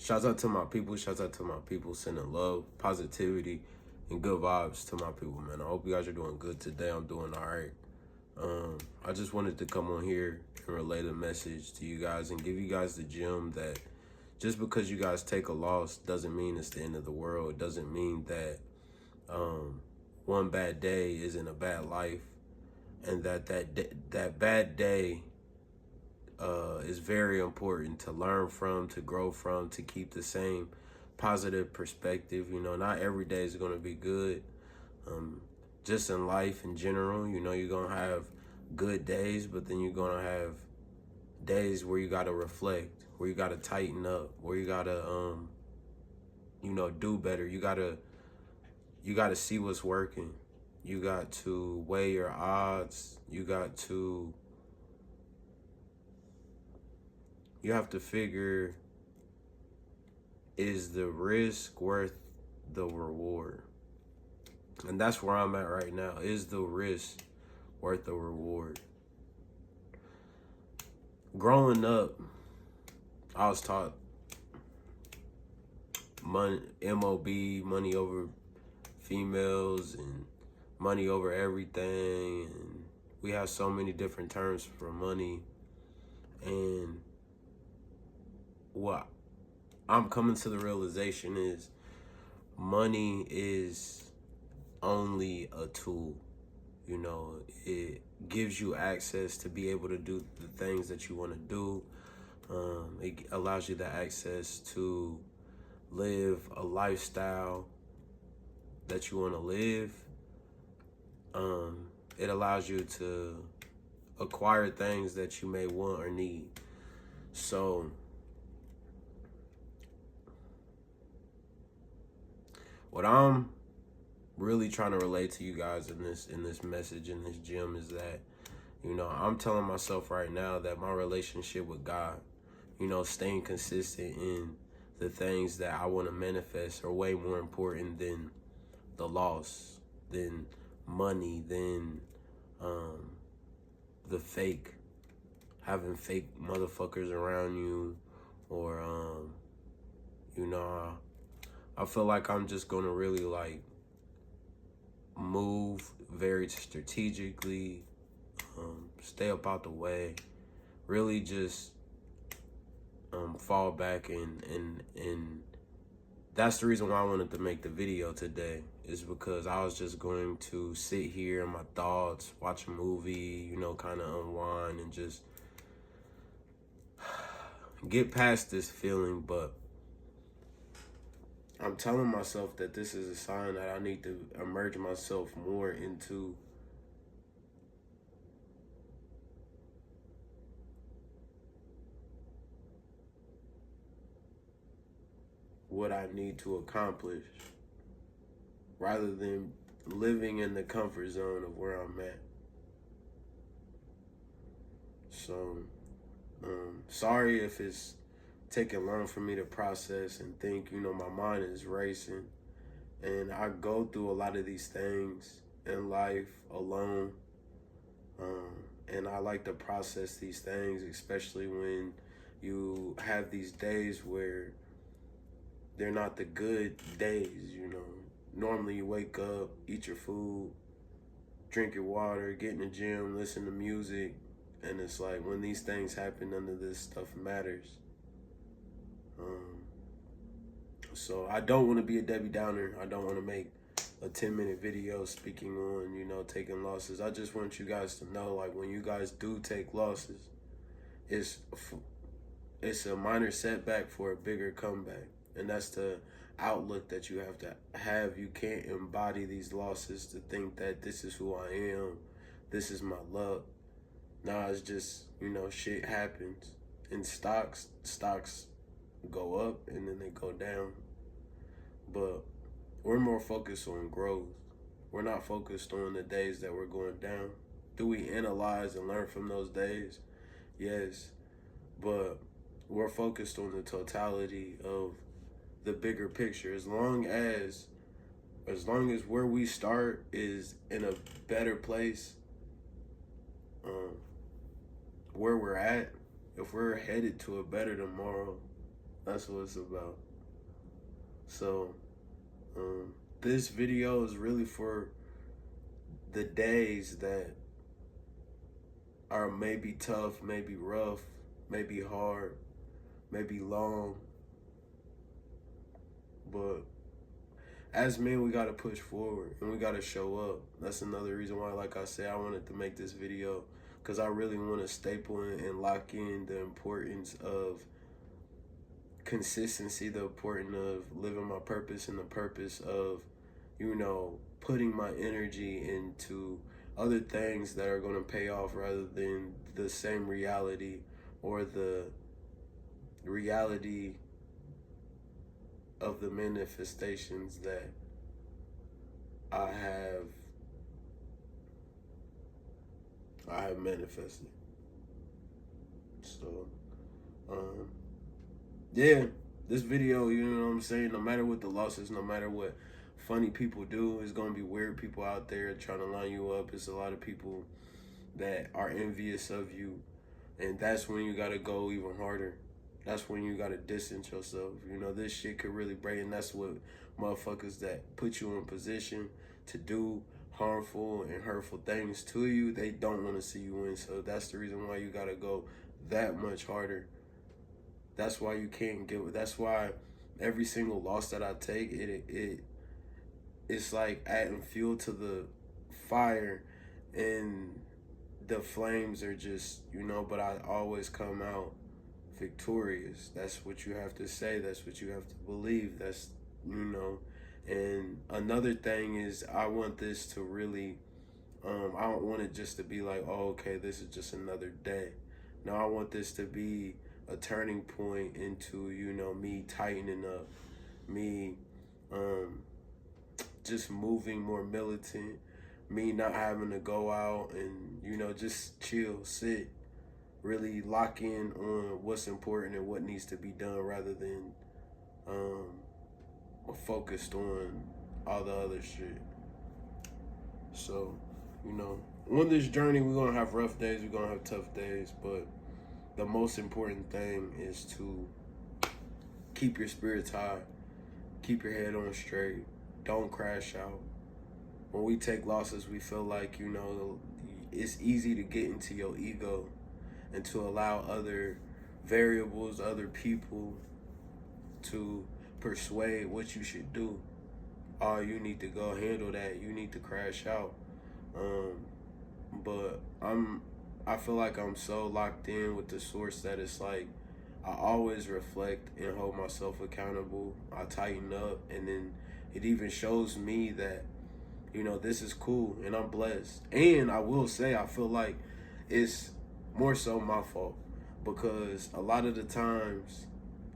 Shouts out to my people. Shouts out to my people. Sending love, positivity, and good vibes to my people, man. I hope you guys are doing good today. I'm doing all right. I just wanted to come on here and relay the message to you guys and give you guys the gem that just because you guys take a loss doesn't mean it's the end of the world. It doesn't mean that one bad day isn't a bad life, and that bad day is very important to learn from, to grow from, to keep the same positive perspective. You know, not every day is going to be good. Just in life in general, you know, you're going to have good days, but then you're going to have days where you got to reflect, where you got to tighten up, where you got to, you know, do better. You got to see what's working. You got to weigh your odds. You have to figure, is the risk worth the reward? And that's where I'm at right now. Is the risk worth the reward? Growing up, I was taught money, MOB, money over females, and money over everything. And we have so many different terms for money. And what I'm coming to the realization is money is only a tool. You know, it gives you access to be able to do the things that you want to do. It allows you the access to live a lifestyle that you want to live. It allows you to acquire things that you may want or need. So what I'm really trying to relate to you guys in this message, in this gem, is that, you know, I'm telling myself right now that my relationship with God, you know, staying consistent in the things that I want to manifest are way more important than the loss, than money, than the fake, having fake motherfuckers around you, or you know, I feel like I'm just gonna really like move very strategically, stay up out the way, really just fall back, and that's the reason why I wanted to make the video today, is because I was just going to sit here in my thoughts, watch a movie, you know, kind of unwind and just get past this feeling. But I'm telling myself that this is a sign that I need to immerse myself more into what I need to accomplish, rather than living in the comfort zone of where I'm at. So, sorry if it's taking long for me to process and think. You know, my mind is racing, and I go through a lot of these things in life alone. And I like to process these things, especially when you have these days where they're not the good days, you know. Normally you wake up, eat your food, drink your water, get in the gym, listen to music, and it's like when these things happen, none of this stuff matters. So I don't want to be a Debbie Downer. I don't want to make a 10-minute video speaking on, you know, taking losses. I just want you guys to know, like, when you guys do take losses, it's a minor setback for a bigger comeback. And that's the outlook that you have to have. You can't embody these losses to think that this is who I am, this is my luck. Nah, it's just, you know, shit happens. In stocks go up and then they go down. But we're more focused on growth. We're not focused on the days that we're going down. Do we analyze and learn from those days? Yes. But we're focused on the totality of the bigger picture. As long as where we start is in a better place, where we're at, if we're headed to a better tomorrow, That's what it's about. So, this video is really for the days that are maybe tough, maybe rough, maybe hard, maybe long. But as men, we gotta push forward and we gotta show up. That's another reason why, like I said, I wanted to make this video, because I really want to staple and lock in the importance of consistency, the importance of living my purpose, and the purpose of, putting my energy into other things that are going to pay off rather than the same reality or the reality of the manifestations that I have manifested. So, yeah, this video, you know what I'm saying? No matter what the losses, no matter what funny people do, it's gonna be weird people out there trying to line you up. It's a lot of people that are envious of you, and that's when you gotta go even harder. That's when you gotta distance yourself. This shit could really break, and that's what motherfuckers that put you in position to do harmful and hurtful things to you, they don't want to see you win. So that's the reason why you gotta go that much harder. That's why you can't give. That's why every single loss that I take, it's like adding fuel to the fire, and the flames are just, but I always come out victorious. That's what you have to say. That's what you have to believe. That's, and another thing is, I want this to really, I don't want it just to be like, oh, okay, this is just another day. No, I want this to be a turning point into, me tightening up, me just moving more militant, me not having to go out and, just chill, sit, really lock in on what's important and what needs to be done rather than focused on all the other shit. So, on this journey, we're going to have rough days, we're going to have tough days, but the most important thing is to keep your spirits high, keep your head on straight, don't crash out. When we take losses, we feel like, it's easy to get into your ego and to allow other variables, other people to persuade what you should do. Oh, you need to go handle that. You need to crash out. But I feel like I'm so locked in with the source that it's like I always reflect and hold myself accountable. I tighten up, and then it even shows me that, this is cool and I'm blessed. And I will say, I feel like it's more so my fault, because a lot of the times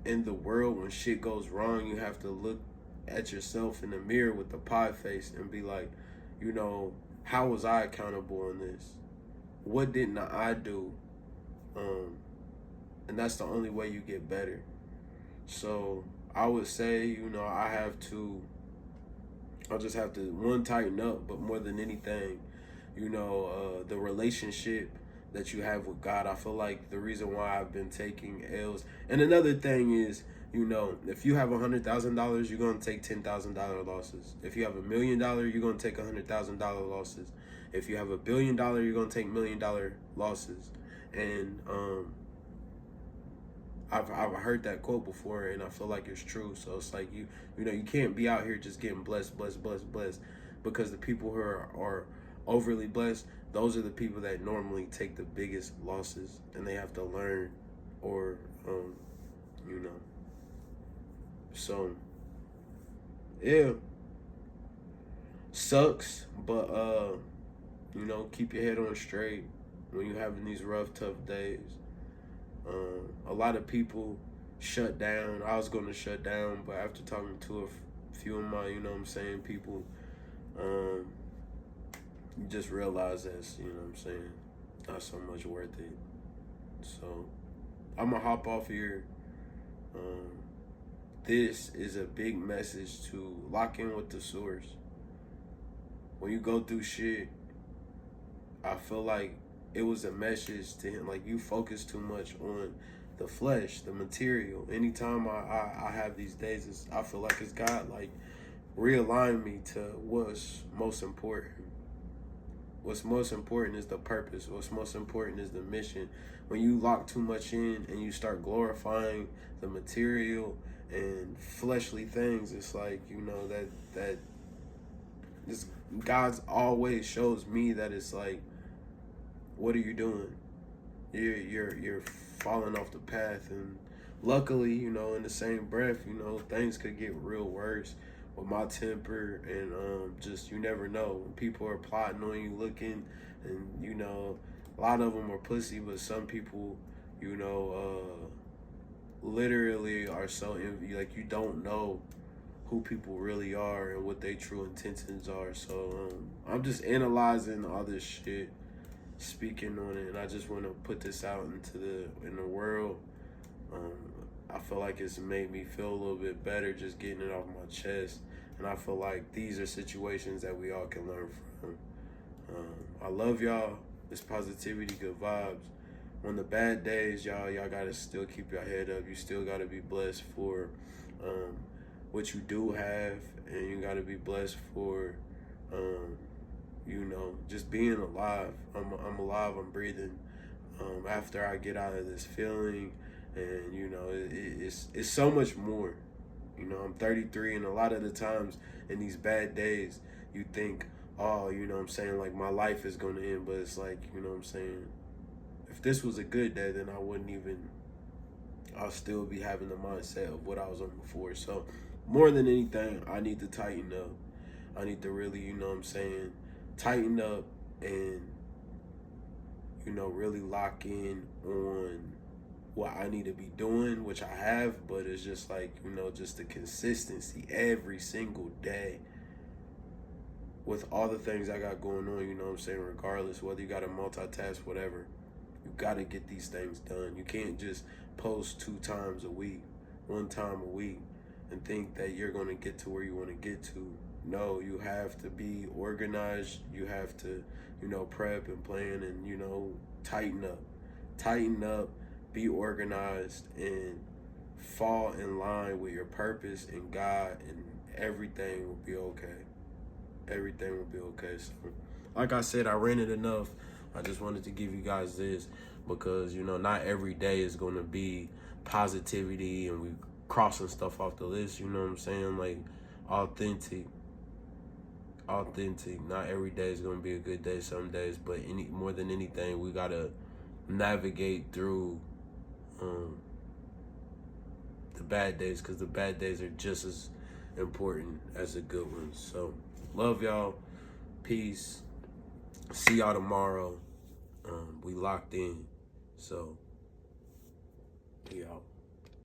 in the world when shit goes wrong, you have to look at yourself in the mirror with the pie face and be like, how was I accountable in this? What didn't I do? And that's the only way you get better. So I would say, I'll just have to, one, tighten up, but more than anything, the relationship that you have with God. I feel like the reason why I've been taking L's. And another thing is, if you have $100,000, you're going to take $10,000 losses. If you have $1 million, you're going to take $100,000 losses. If you have $1 billion, you're going to take $1 million losses. And I've heard that quote before, and I feel like it's true. So it's like you can't be out here just getting blessed, because the people who are overly blessed, those are the people that normally take the biggest losses, and they have to learn, or So yeah, sucks, but keep your head on straight when you're having these rough, tough days. A lot of people shut down. I was going to shut down, but after talking to a few of my, people, you just realize that's, not so much worth it. So I'm going to hop off here. This is a big message to lock in with the source. When you go through shit, I feel like it was a message to him, like, you focus too much on the flesh, the material. Anytime I have these days, I feel like it's God like realign me to what's most important. What's most important is the purpose. What's most important is the mission. When you lock too much in and you start glorifying the material and fleshly things, it's like, that this God's always shows me that it's like, what are you doing? You're falling off the path. And luckily, in the same breath, things could get real worse with my temper, and just, you never know when people are plotting on you, looking, and a lot of them are pussy, but some people, literally are so envy. Like, you don't know who people really are and what their true intentions are. So I'm just analyzing all this shit, speaking on it, and I just want to put this out in the world. I feel like it's made me feel a little bit better just getting it off my chest, and I feel like these are situations that we all can learn from. I love y'all. It's positivity, good vibes. On the bad days, y'all gotta still keep your head up. You still gotta be blessed for what you do have, and you gotta be blessed for just being alive. I'm alive, I'm breathing. After I get out of this feeling, and it's so much more. I'm 33, and a lot of the times in these bad days, you think, oh, like my life is gonna end, but it's like, if this was a good day, then I'll still be having the mindset of what I was on before. So more than anything, I need to tighten up. I need to really, tighten up and, really lock in on what I need to be doing, which I have, but it's just like, just the consistency every single day with all the things I got going on, regardless, whether you got to multitask, whatever, you got to get these things done. You can't just post 2 times a week, 1 time a week, and think that you're going to get to where you want to get to. No, you have to be organized. You have to, prep and plan and, tighten up, be organized, and fall in line with your purpose and God, and everything will be okay. Everything will be okay. So, like I said, I ranted enough. I just wanted to give you guys this because, not every day is going to be positivity and we crossing stuff off the list, like authentic. Not every day is going to be a good day some days, but more than anything, we got to navigate through the bad days, because the bad days are just as important as the good ones. So love y'all. Peace. See y'all tomorrow. We locked in. So, we out.